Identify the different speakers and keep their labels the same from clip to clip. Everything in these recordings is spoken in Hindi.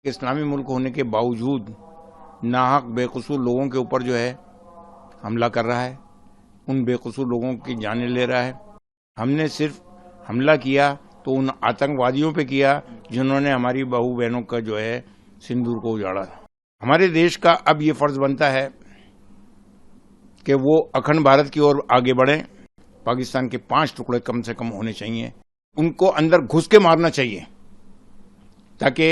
Speaker 1: इस्लामी मुल्क होने के बावजूद नाहक बेकसूर लोगों के ऊपर जो है हमला कर रहा है, उन बेकसूर लोगों की जानें ले रहा है। हमने सिर्फ हमला किया तो उन आतंकवादियों पे किया जिन्होंने हमारी बहू बहनों का जो है सिंदूर को उजाड़ा। हमारे देश का अब ये फर्ज बनता है कि वो अखंड भारत की ओर आगे बढ़े। पाकिस्तान के 5 टुकड़े कम से कम होने चाहिए, उनको अंदर घुस के मारना चाहिए ताकि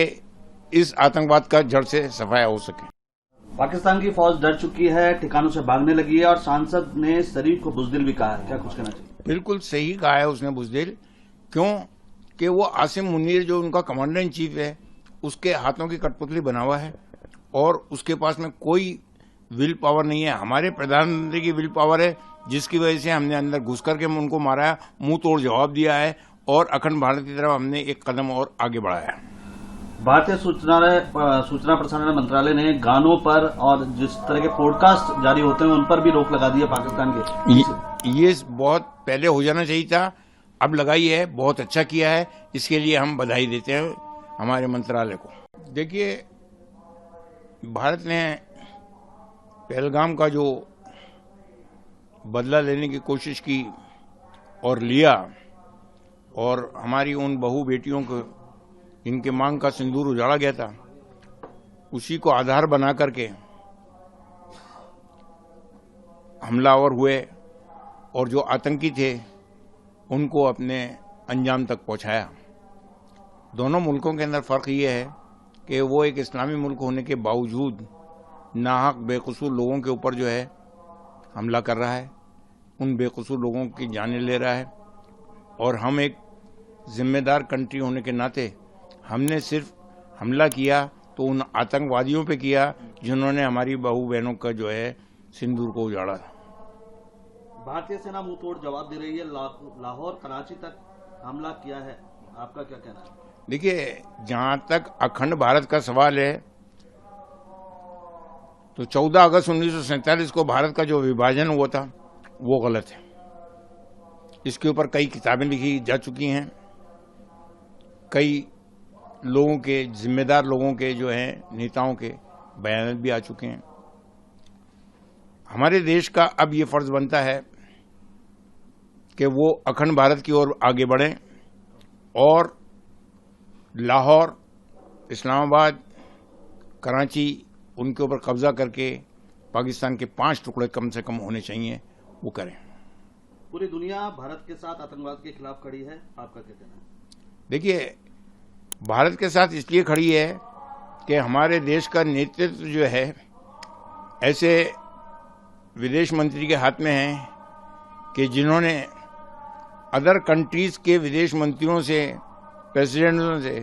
Speaker 1: इस आतंकवाद का जड़ से सफाया हो सके।
Speaker 2: पाकिस्तान की फौज डर चुकी है, ठिकानों से भागने लगी है और सांसद ने शरीफ को बुजदिल भी कहा है। क्या कुछ कहना चाहिए?
Speaker 1: बिल्कुल सही कहा है उसने बुजदिल, क्यों कि वो आसिम मुनीर जो उनका कमांडर इन चीफ है उसके हाथों की कठपुतली बना हुआ है और उसके पास में कोई विल पावर नहीं है। हमारे प्रधानमंत्री की विल पावर है जिसकी वजह से हमने अंदर घुस करके उनको मारा है, मुंह तोड़ जवाब दिया है और अखंड भारत की तरफ हमने एक कदम और आगे बढ़ाया है।
Speaker 2: भारतीय सूचना प्रसारण मंत्रालय ने गानों पर और जिस तरह के पॉडकास्ट जारी होते हैं उन पर भी रोक लगा दी है पाकिस्तान के।
Speaker 1: ये बहुत पहले हो जाना चाहिए था, अब लगाई है, बहुत अच्छा किया है, इसके लिए हम बधाई देते हैं हमारे मंत्रालय को। देखिए, भारत ने पहलगाम का जो बदला लेने की कोशिश की और लिया और हमारी उन बहू बेटियों को इनके मांग का सिंदूर उजाड़ा गया था, उसी को आधार बना करके हमलावर हुए और जो आतंकी थे उनको अपने अंजाम तक पहुंचाया। दोनों मुल्कों के अंदर फर्क ये है कि वो एक इस्लामी मुल्क होने के बावजूद नाहक बेकसूर लोगों के ऊपर जो है हमला कर रहा है, उन बेकसूर लोगों की जानें ले रहा है और हम एक जिम्मेदार कंट्री होने के नाते हमने सिर्फ हमला किया तो उन आतंकवादियों पे किया जिन्होंने हमारी बहू बहनों का जो है सिंदूर को उजाड़ा।
Speaker 2: भारतीय सेना मुंह तोड़ जवाब दे रही है, लाहौर कराची तक हमला किया है, आपका क्या कहना है?
Speaker 1: देखिए, जहां तक अखंड भारत का सवाल है तो 14 अगस्त 1947 को भारत का जो विभाजन हुआ था वो गलत है। इसके ऊपर कई किताबें लिखी जा चुकी हैं, कई लोगों के, जिम्मेदार लोगों के जो हैं नेताओं के बयान भी आ चुके हैं। हमारे देश का अब ये फर्ज बनता है कि वो अखंड भारत की ओर आगे बढ़े और लाहौर, इस्लामाबाद, कराची उनके ऊपर कब्जा करके पाकिस्तान के 5 टुकड़े कम से कम होने चाहिए, वो करें।
Speaker 2: पूरी दुनिया भारत के साथ आतंकवाद के खिलाफ खड़ी है, आपका क्या कहना है?
Speaker 1: देखिए, भारत के साथ इसलिए खड़ी है कि हमारे देश का नेतृत्व जो है ऐसे विदेश मंत्री के हाथ में है कि जिन्होंने अदर कंट्रीज के विदेश मंत्रियों से, प्रेसिडेंटों से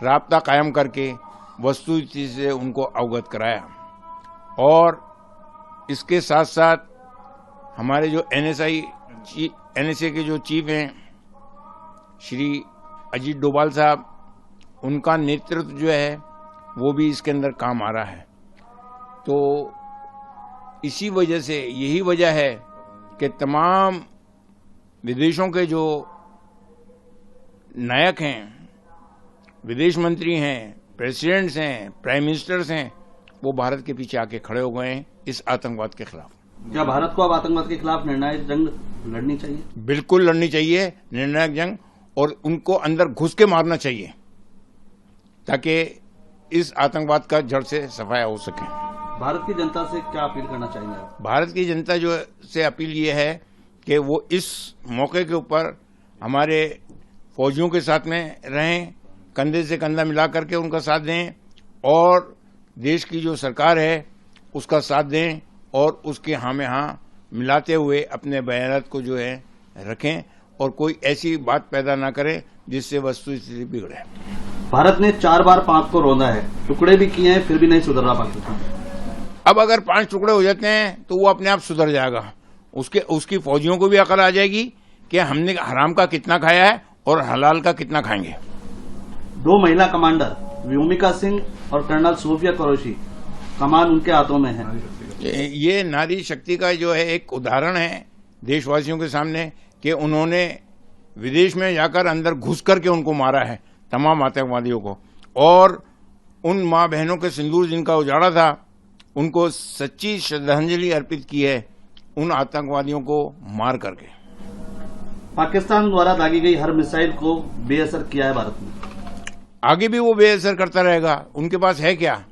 Speaker 1: राब्ता कायम करके वस्तुस्थिति से उनको अवगत कराया और इसके साथ साथ हमारे जो एनएसए के जो चीफ हैं श्री अजीत डोभाल साहब, उनका नेतृत्व जो है वो भी इसके अंदर काम आ रहा है। तो इसी वजह से, यही वजह है कि तमाम विदेशों के जो नायक हैं, विदेश मंत्री हैं, प्रेसिडेंट्स हैं, प्राइम मिनिस्टर्स हैं, वो भारत के पीछे आके खड़े हो गए हैं इस आतंकवाद के खिलाफ।
Speaker 2: क्या भारत को अब आतंकवाद के खिलाफ निर्णायक जंग लड़नी चाहिए? बिल्कुल
Speaker 1: लड़नी चाहिए निर्णायक जंग, और उनको अंदर घुस के मारना चाहिए ताकि इस आतंकवाद का जड़ से सफाया हो सके।
Speaker 2: भारत की जनता से क्या अपील करना चाहेंगे आप?
Speaker 1: भारत की जनता जो से अपील ये है कि वो इस मौके के ऊपर हमारे फौजियों के साथ में रहें, कंधे से कंधा मिला करके उनका साथ दें और देश की जो सरकार है उसका साथ दें और उसके हाँ में हाँ मिलाते हुए अपने बयानात को जो है रखें और कोई ऐसी बात पैदा ना करें जिससे वस्तुस्थिति बिगड़े।
Speaker 2: भारत ने 4 बार पाक को रौंदा है, टुकड़े भी किए हैं, फिर भी नहीं सुधर रहा पाकिस्तान।
Speaker 1: अब अगर 5 टुकड़े हो जाते हैं तो वो अपने आप सुधर जाएगा। उसकी फौजियों को भी अकल आ जाएगी कि हमने हराम का कितना खाया है और हलाल का कितना खाएंगे।
Speaker 2: 2 महिला कमांडर व्योमिका सिंह और कर्नल सूफिया कुरैशी, कमान उनके हाथों में है।
Speaker 1: ये नारी शक्ति का जो है एक उदाहरण है देशवासियों के सामने कि उन्होंने विदेश में जाकर अंदर घुस करके उनको मारा है, तमाम आतंकवादियों को, और उन माँ बहनों के सिंदूर जिनका उजाड़ा था, उनको सच्ची श्रद्धांजलि अर्पित की है उन आतंकवादियों को मार करके।
Speaker 2: पाकिस्तान द्वारा दागी गई हर मिसाइल को बेअसर किया है भारत ने।
Speaker 1: आगे भी वो बेअसर करता रहेगा। उनके पास है क्या?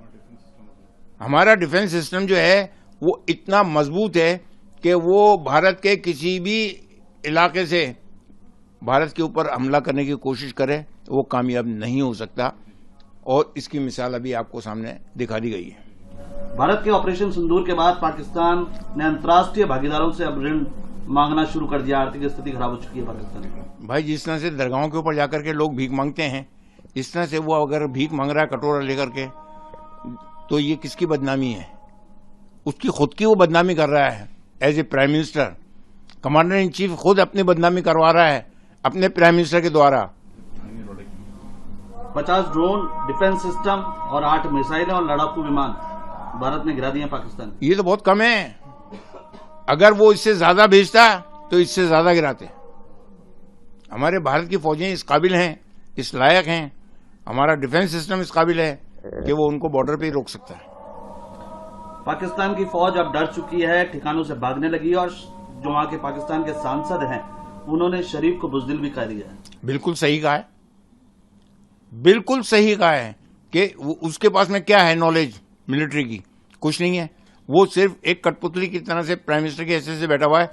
Speaker 1: हमारा डिफेंस सिस्टम जो है वो इतना मजबूत है कि वो भारत के किसी भी इलाके से भारत के ऊपर हमला करने की कोशिश करे, वो कामयाब नहीं हो सकता। और इसकी मिसाल अभी आपको सामने दिखा दी गई है।
Speaker 2: भारत के ऑपरेशन सिंदूर के बाद पाकिस्तान ने अंतर्राष्ट्रीय भागीदारों से अब ऋण मांगना शुरू कर दिया। आर्थिक स्थिति खराब हो चुकी है पाकिस्तान की।
Speaker 1: भाई, जिस तरह से दरगाहों के ऊपर जाकर के लोग भीख मांगते हैं, इस तरह से वो अगर भीख मांग रहा है कटोरा लेकर के, तो ये किसकी बदनामी है? उसकी खुद की वो बदनामी कर रहा है। As a prime minister, commander in chief खुद अपनी बदनामी करवा रहा है अपने प्राइम मिनिस्टर के द्वारा।
Speaker 2: 50 ड्रोन, डिफेंस सिस्टम और 8 मिसाइलें और लड़ाकू विमान भारत ने गिरा दिए पाकिस्तान।
Speaker 1: ये तो बहुत कम है। अगर वो इससे ज्यादा भेजता तो इससे ज्यादा गिराते। हमारे भारत की फौजें इस काबिल हैं, इस लायक हैं, हमारा डिफेंस सिस्टम इस काबिल है कि वो उनको बॉर्डर पे ही रोक सकता है।
Speaker 2: पाकिस्तान की फौज अब डर चुकी है, ठिकानों से भागने लगी और जो वहां के पाकिस्तान के सांसद हैं उन्होंने शरीफ को बुजदिल भी कह दिया है।
Speaker 1: बिल्कुल सही कहा है, बिल्कुल सही कहा है कि उसके पास में क्या है नॉलेज मिलिट्री की? कुछ नहीं है। वो सिर्फ एक कठपुतली की तरह से प्राइम मिनिस्टर के हैसियत से बैठा हुआ है